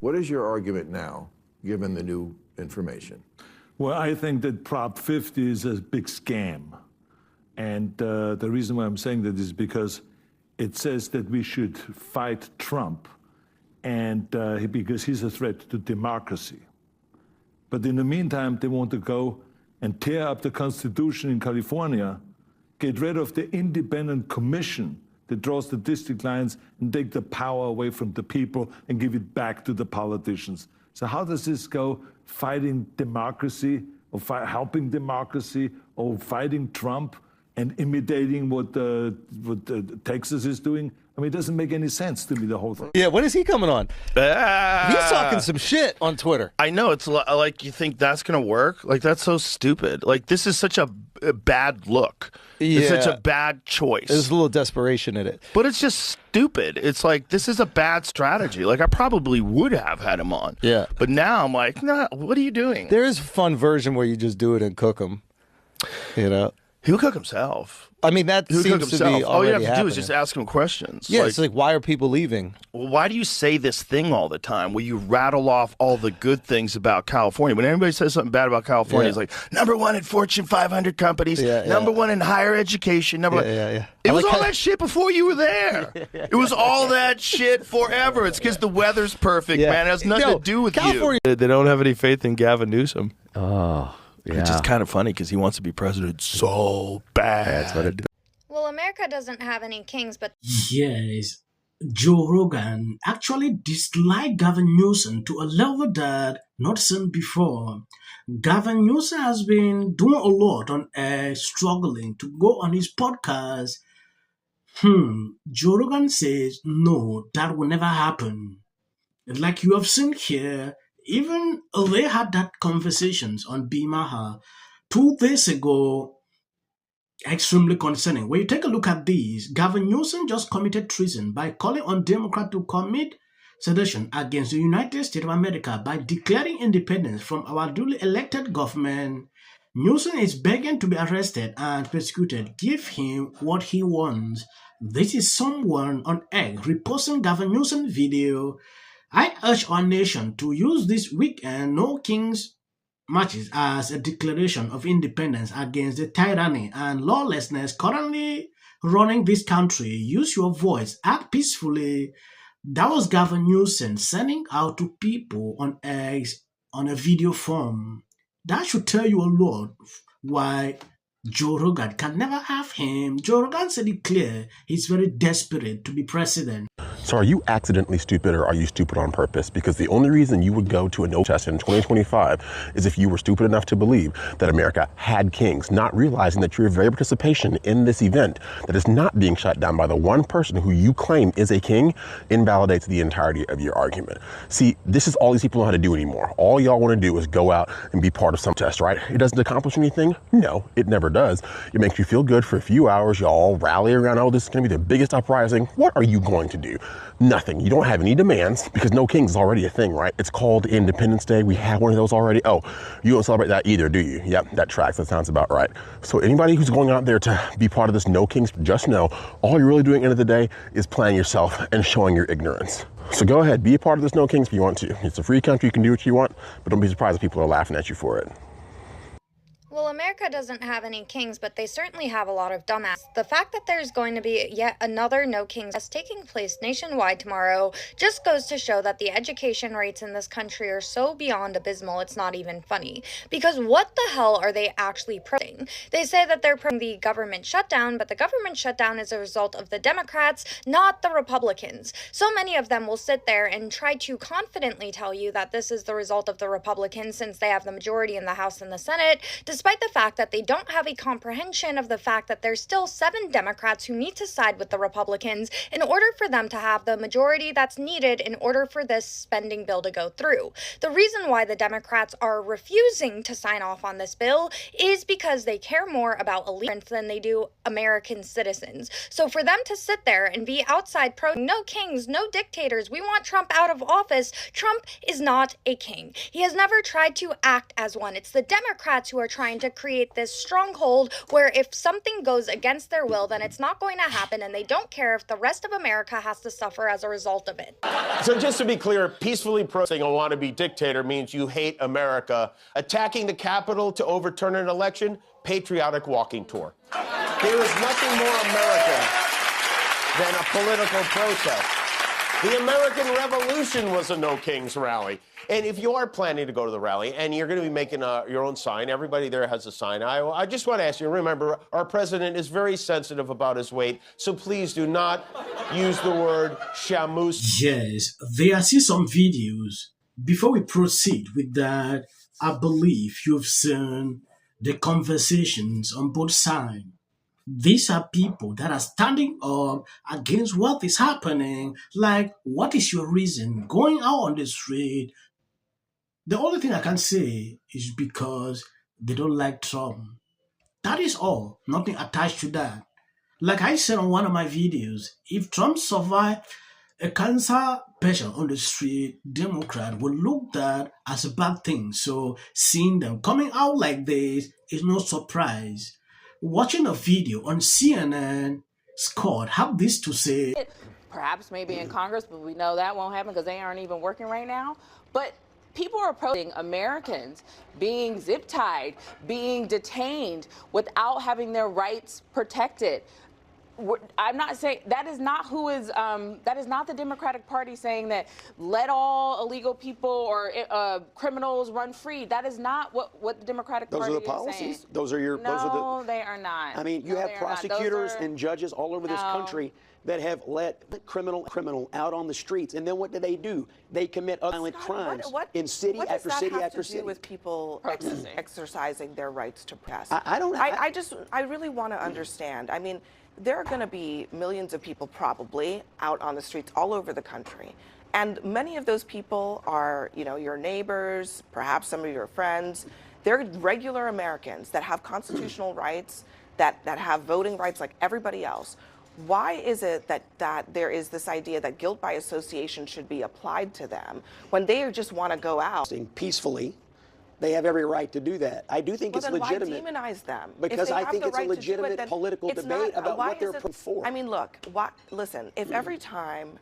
What is your argument now, given the new information? Well, I think that Prop 50 is a big scam. And the reason why I'm saying that is because it says that we should fight Trump and because he's a threat to democracy. But in the meantime, they want to go and tear up the Constitution in California, get rid of the independent commission that draws the district lines and take the power away from the people and give it back to the politicians. So how does this go? Fighting democracy or helping democracy or fighting Trump and imitating what Texas is doing? I mean, it doesn't make any sense to me, the whole thing. Yeah, when is he coming on? He's talking some shit on Twitter. I know. It's like, you think that's going to work? Like, that's so stupid. Like, this is such a bad look. Yeah. It's such a bad choice. There's a little desperation in it. But it's just stupid. It's like, this is a bad strategy. Like, I probably would have had him on. Yeah. But now I'm like, nah, what are you doing? There is a fun version where you just do it and cook him, you know? He'll cook himself. I mean, that He'll seems to be already All you have to happening. do is just ask him questions. Yeah, it's like, why are people leaving? Well, why do you say this thing all the time where you rattle off all the good things about California? When anybody says something bad about California, it's like, #1 in Fortune 500 companies, #1 in higher education, #1. It was all that shit before you were there. It was all that shit forever. It's because the weather's perfect, man. It has nothing to do with California. They don't have any faith in Gavin Newsom. Oh, yeah. Which is kind of funny because he wants to be president so bad. That's what it is. Well, America doesn't have any kings, but... Yes, Joe Rogan actually disliked Gavin Newsom to a level that not seen before. Gavin Newsom has been doing a lot on struggling to go on his podcast. Joe Rogan says, no, that will never happen. Like you have seen here, even they had that conversations on Bill Maher 2 days ago. Extremely concerning. When you take a look at these, Gavin Newsom just committed treason by calling on Democrats to commit sedition against the United States of America by declaring independence from our duly elected government. Newsom is begging to be arrested and persecuted. Give him what he wants. This is someone on X reposting Gavin Newsom's video. I urge our nation to use this weekend No Kings marches as a declaration of independence against the tyranny and lawlessness currently running this country. Use your voice, act peacefully. That was Gavin Newsom sending out to people on X on a video form. That should tell you a lot why Joe Rogan can never have him. Joe Rogan said it clear he's very desperate to be president. So are you accidentally stupid or are you stupid on purpose? Because the only reason you would go to a no test in 2025 is if you were stupid enough to believe that America had kings, not realizing that your very participation in this event that is not being shut down by the one person who you claim is a king invalidates the entirety of your argument. See, this is all these people know how to do anymore. All y'all want to do is go out and be part of some test, right? It doesn't accomplish anything? No, it never does. It makes you feel good for a few hours. Y'all rally around, oh, this is going to be the biggest uprising. What are you going to do? Nothing. You don't have any demands because no kings is already a thing, right? It's called Independence Day. We have one of those already. Oh, you don't celebrate that either, do you? Yep, that tracks. That sounds about right. So anybody who's going out there to be part of this no kings, just know all you're really doing at the end of the day is playing yourself and showing your ignorance. So go ahead, be a part of this no kings if you want to. It's a free country. You can do what you want, but don't be surprised if people are laughing at you for it. Well, America doesn't have any kings, but they certainly have a lot of dumbasses. The fact that there's going to be yet another no kings test taking place nationwide tomorrow just goes to show that the education rates in this country are so beyond abysmal it's not even funny. Because what the hell are they actually protesting? They say that they're protesting the government shutdown, but the government shutdown is a result of the Democrats, not the Republicans. So many of them will sit there and try to confidently tell you that this is the result of the Republicans since they have the majority in the House and the Senate, despite the fact that they don't have a comprehension of the fact that there's still 7 Democrats who need to side with the Republicans in order for them to have the majority that's needed in order for this spending bill to go through. The reason why the Democrats are refusing to sign off on this bill is because they care more about allegiance than they do American citizens. So for them to sit there and be outside no kings, no dictators, we want Trump out of office, Trump is not a king. He has never tried to act as one. It's the Democrats who are trying trying to create this stronghold where if something goes against their will, then it's not going to happen, and they don't care if the rest of America has to suffer as a result of it. So just to be clear, peacefully protesting a wannabe dictator means you hate America. Attacking the Capitol to overturn an election, patriotic walking tour. There is nothing more American than a political protest. The American Revolution was a No Kings rally. And if you are planning to go to the rally and you're going to be making your own sign, everybody there has a sign. I just want to ask you, remember, our president is very sensitive about his weight, so please do not use the word shamus. Yes, there are still some videos. Before we proceed with that, I believe you've seen the conversations on both sides. These are people that are standing up against what is happening. Like, what is your reason going out on the street? The only thing I can say is because they don't like Trump. That is all. Nothing attached to that. Like I said on one of my videos, if Trump survived a cancer patient on the street, Democrat will look at as a bad thing. So seeing them coming out like this is no surprise. Watching a video on CNN, Scott had this to say. Perhaps maybe in Congress, but we know that won't happen because they aren't even working right now. But people are approaching Americans being zip-tied, being detained without having their rights protected. I'm not saying that is not who is that is not the Democratic Party saying that let all illegal people or criminals run free. That is not what the Democratic Party is saying. Those are the policies. Those are your. No, they are not. I mean, you have prosecutors and judges all over this country that have let criminal out on the streets, and then what do? They commit violent crimes in city after city after city. With people exercising their rights to press. I really want to understand. I mean, there are going to be millions of people probably out on the streets all over the country. And many of those people are, your neighbors, perhaps some of your friends. They're regular Americans that have constitutional rights, that have voting rights like everybody else. Why is it that there is this idea that guilt by association should be applied to them when they just want to go out? Peacefully. They have every right to do that. I do think it's legitimate. Why demonize them? Because I think it's a legitimate political debate about what they're for. I mean, look, listen, if every time,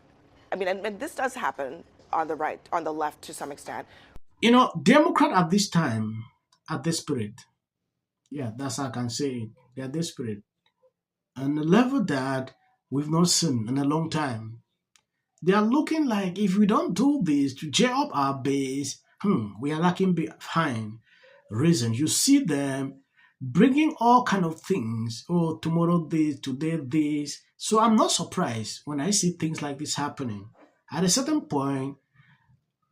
and this does happen on the right, on the left to some extent. Democrat at this time are desperate. Yeah, that's how I can say it. They're desperate. On a level that we've not seen in a long time. They are looking like if we don't do this to gear up our base, we are lacking behind. Reason you see them bringing all kind of things. Oh, tomorrow this, today this. So I'm not surprised when I see things like this happening. At a certain point,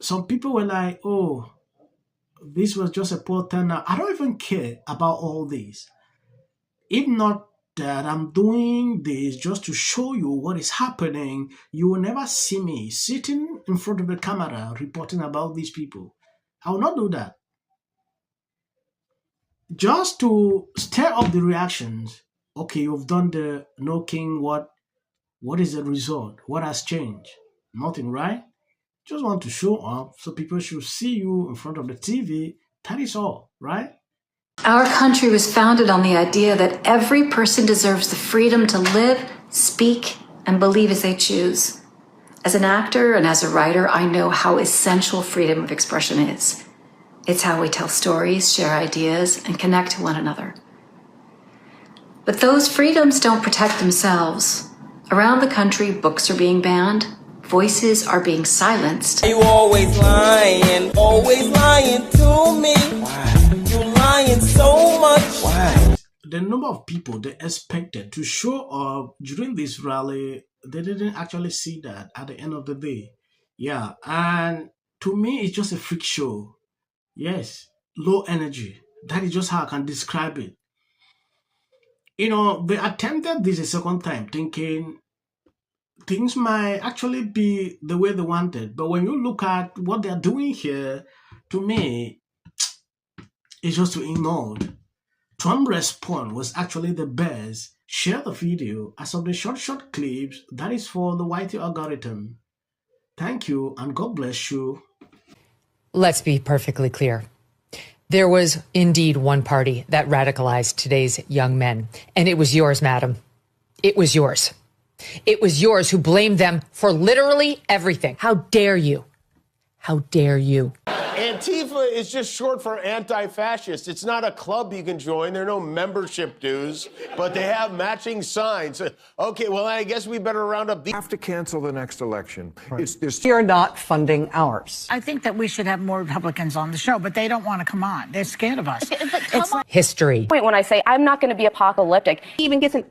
some people were like, "Oh, this was just a poor turnout." I don't even care about all this. If not that I'm doing this just to show you what is happening, you will never see me sitting in front of the camera reporting about these people. I will not do that. Just to stir up the reactions. Okay, you've done the No King, what is the result? What has changed? Nothing, right? Just want to show up so people should see you in front of the TV. That is all, right? Our country was founded on the idea that every person deserves the freedom to live, speak, and believe as they choose. As an actor and as a writer, I know how essential freedom of expression is. It's how we tell stories, share ideas, and connect to one another. But those freedoms don't protect themselves. Around the country, books are being banned, voices are being silenced. You always lying to me. Why? You lying so much. Why? The number of people they expected to show up during this rally, they didn't actually see that at the end of the day. Yeah, and to me, it's just a freak show. Yes, low energy. That is just how I can describe it. They attempted this a second time, thinking things might actually be the way they wanted. But when you look at what they're doing here, to me, it's just to ignore. Trump's response was actually the best. Share the video as of the short clips. That is for the YT algorithm. Thank you and God bless you. Let's be perfectly clear. There was indeed one party that radicalized today's young men, and it was yours, madam. It was yours. It was yours who blamed them for literally everything. How dare you? How dare you? Antifa is just short for anti-fascist. It's not a club you can join. There are no membership dues, but they have matching signs. Okay, well, I guess we better round up the... Have to cancel the next election. Right. You're not funding ours. I think that we should have more Republicans on the show, but they don't want to come on. They're scared of us. History. When I say I'm not going to be apocalyptic, he even gets an...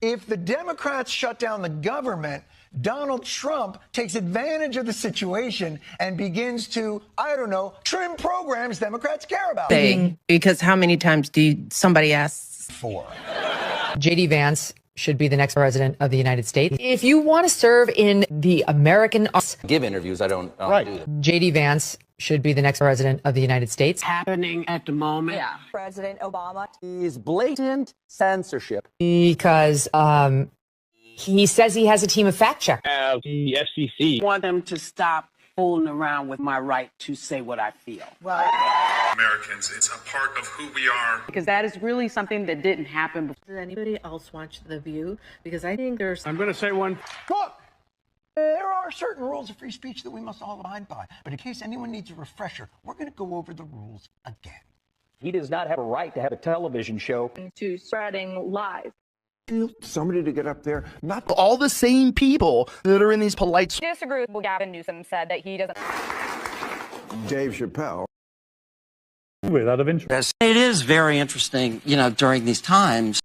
If the Democrats shut down the government, Donald Trump takes advantage of the situation and begins to, I don't know, trim programs Democrats care about. Because how many times somebody asks for? J.D. Vance should be the next president of the United States. If you want to serve in the American... Give interviews, I don't do that. J.D. Vance should be the next president of the United States. Happening at the moment. Yeah. President Obama. Is blatant censorship. Because he says he has a team of fact checkers. The FCC. I want them to stop fooling around with my right to say what I feel. Well, Americans, it's a part of who we are. Because that is really something that didn't happen before. Does anybody else watch The View? Because I think there's... I'm going to say one. Look, there are certain rules of free speech that we must all abide by. But in case anyone needs a refresher, we're going to go over the rules again. He does not have a right to have a television show. To spreading lies. Somebody to get up there, not all the same people that are in these polite... Disagree with what Gavin Newsom said that he doesn't... Dave Chappelle. Out of interest. It is very interesting, during these times.